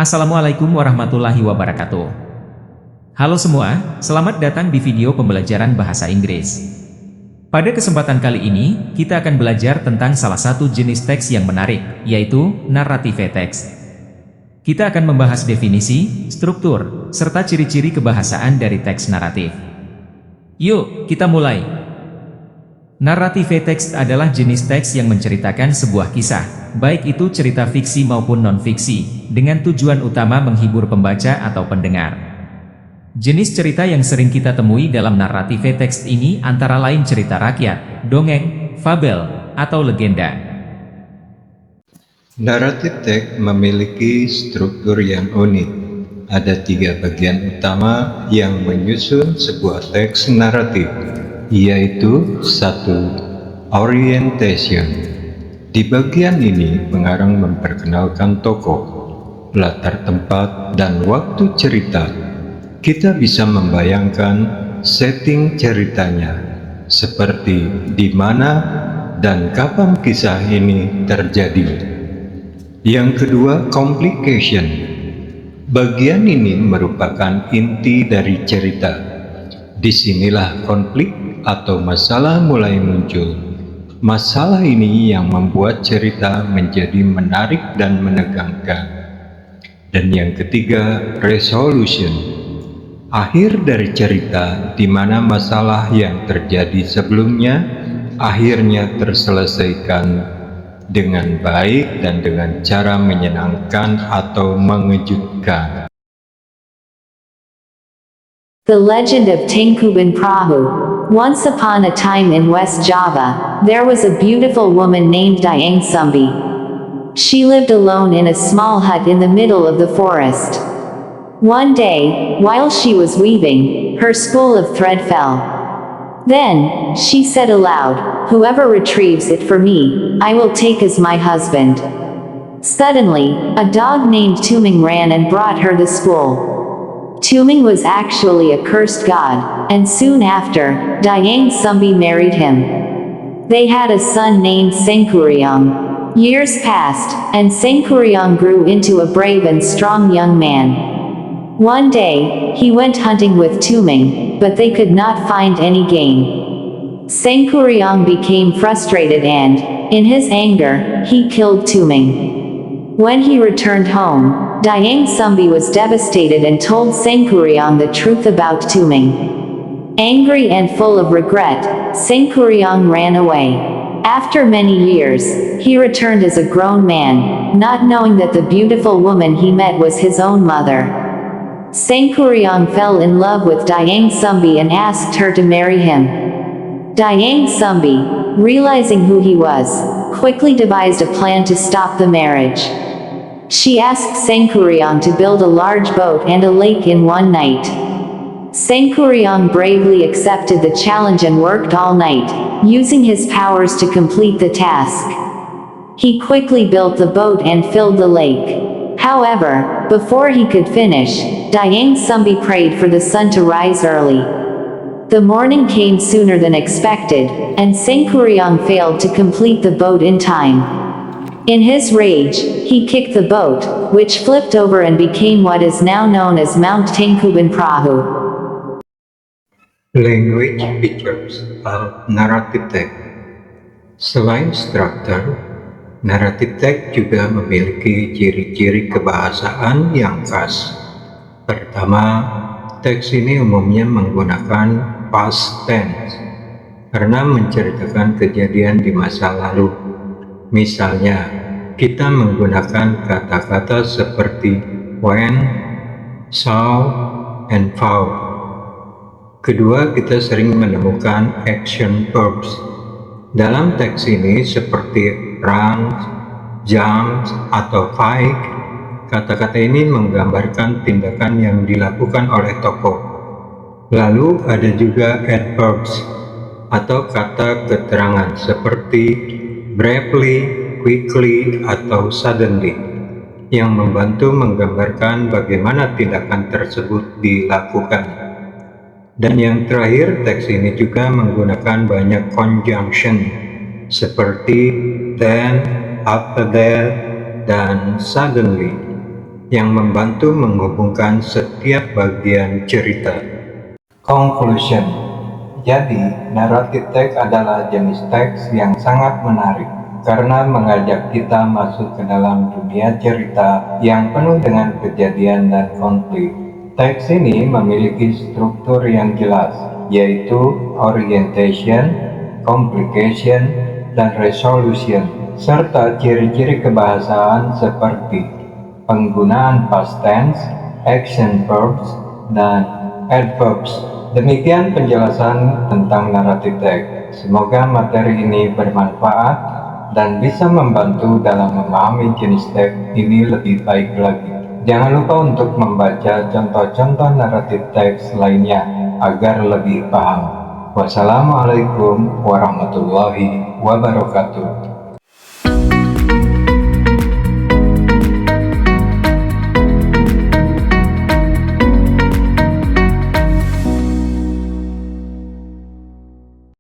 Assalamualaikum warahmatullahi wabarakatuh. Halo semua, selamat datang di video pembelajaran bahasa Inggris. Pada kesempatan kali ini, kita akan belajar tentang salah satu jenis teks yang menarik, yaitu narrative text. Kita akan membahas definisi, struktur, serta ciri-ciri kebahasaan dari teks naratif. Yuk, kita mulai. Narrative text adalah jenis teks yang menceritakan sebuah kisah, baik itu cerita fiksi maupun non-fiksi, dengan tujuan utama menghibur pembaca atau pendengar. Jenis cerita yang sering kita temui dalam narrative text ini antara lain cerita rakyat, dongeng, fabel, atau legenda. Narrative text memiliki struktur yang unik. Ada 3 bagian utama yang menyusun sebuah teks naratif, yaitu 1. Orientation. Di bagian ini, pengarang memperkenalkan tokoh, latar tempat, dan waktu cerita. Kita bisa membayangkan setting ceritanya, seperti di mana dan kapan kisah ini terjadi. Yang kedua, complication. Bagian ini merupakan inti dari cerita. Disinilah konflik atau masalah mulai muncul. Masalah ini yang membuat cerita menjadi menarik dan menegangkan. Dan yang ketiga, resolution. Akhir dari cerita di mana masalah yang terjadi sebelumnya akhirnya terselesaikan dengan baik dan dengan cara menyenangkan atau mengejutkan. The Legend of Tangkuban Perahu. Once upon a time in West Java, there was a beautiful woman named Dayang Sumbi. She lived alone in a small hut in the middle of the forest. One day, while she was weaving, her spool of thread fell. Then, she said aloud, "Whoever retrieves it for me, I will take as my husband." Suddenly, a dog named Tuming ran and brought her the spool. Tuming was actually a cursed god, and soon after, Dayang Sumbi married him. They had a son named Sengkuriang. Years passed, and Sengkuriang grew into a brave and strong young man. One day, he went hunting with Tuming, but they could not find any game. Sengkuriang became frustrated and, in his anger, he killed Tuming. When he returned home, Dayang Sumbi was devastated and told Sengkuriang the truth about Tuming. Angry and full of regret, Sengkuriang ran away. After many years, he returned as a grown man, not knowing that the beautiful woman he met was his own mother. Sengkuriang fell in love with Dayang Sumbi and asked her to marry him. Dayang Sumbi, realizing who he was, quickly devised a plan to stop the marriage. She asked Sengkuriang to build a large boat and a lake in one night. Sengkuriang bravely accepted the challenge and worked all night, using his powers to complete the task. He quickly built the boat and filled the lake. However, before he could finish, Dayang Sumbi prayed for the sun to rise early. The morning came sooner than expected, and Sengkuriang failed to complete the boat in time. In his rage, he kicked the boat, which flipped over and became what is now known as Mount Tangkuban Perahu. Language features of narrative text. Selain struktur, narrative text juga memiliki ciri-ciri kebahasaan yang khas. Pertama, teks ini umumnya menggunakan past tense karena menceritakan kejadian di masa lalu. Misalnya, kita menggunakan kata-kata seperti when, saw, and found. Kedua, kita sering menemukan action verbs. Dalam teks ini seperti run, jump, atau fight, kata-kata ini menggambarkan tindakan yang dilakukan oleh tokoh. Lalu ada juga adverbs atau kata keterangan seperti bravely, quickly, atau suddenly yang membantu menggambarkan bagaimana tindakan tersebut dilakukan. Dan yang terakhir, teks ini juga menggunakan banyak conjunction seperti then, after that, dan suddenly yang membantu menghubungkan setiap bagian cerita. Conclusion. Jadi, narrative text adalah jenis teks yang sangat menarik karena mengajak kita masuk ke dalam dunia cerita yang penuh dengan kejadian dan konflik. Teks ini memiliki struktur yang jelas, yaitu orientation, complication, dan resolution, serta ciri-ciri kebahasaan seperti penggunaan past tense, action verbs, dan adverbs. Demikian penjelasan tentang narrative text. Semoga materi ini bermanfaat dan bisa membantu dalam memahami jenis teks ini lebih baik lagi. Jangan lupa untuk membaca contoh-contoh narrative text lainnya agar lebih paham. Wassalamualaikum warahmatullahi wabarakatuh.